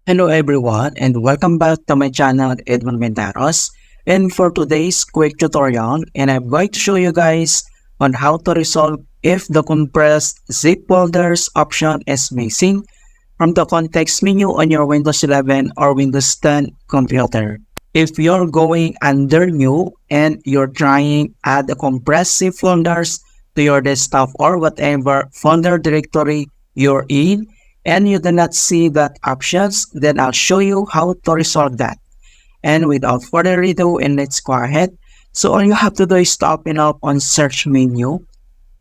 Hello everyone and welcome back to my channel Edmund Mindaros. And for today's quick tutorial, and I'm going to show you guys on how to resolve if the compressed zip folders option is missing from the context menu on your Windows 11 or Windows 10 computer. If you're going under new and you're trying add the compressed zip folders to your desktop or whatever folder directory you're in, and you do not see that options, then I'll show you how to resolve that. And without further ado, and let's go ahead. So all you have to do is to open up on search menu,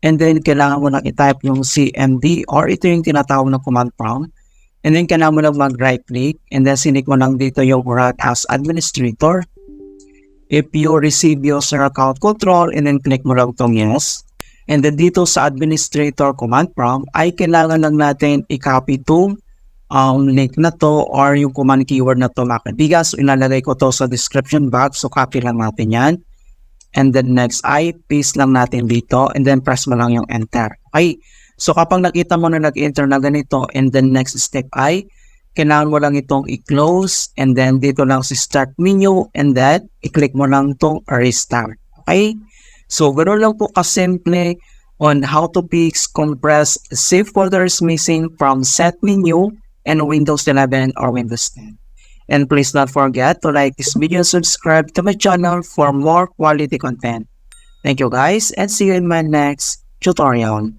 and then kailangan mo lang i-type yung CMD or ito yung tinatawag na command prompt. And then kailangan mo lang mag-right click, and then sinik mo lang dito yung run as administrator. If you receive user account control, and then click mo lang itong yes. And then dito sa administrator command prompt ay kailangan lang natin i-copy itong link na to or yung command keyword na to mga kaibigan. So ilalagay ko to sa description box. So copy lang natin yan. And then next ay paste lang natin dito and then press mo lang yung enter. Okay. So kapag nakita mo na nag-enter na ganito, and then next step ay kailangan mo lang itong i-close and then dito lang sa start menu and then i-click mo lang itong restart. Okay. So, ganoon lang po kasimple on how to fix compressed zip folders missing from set menu and Windows 11 or Windows 10. And please don't forget to like this video and subscribe to my channel for more quality content. Thank you guys and see you in my next tutorial.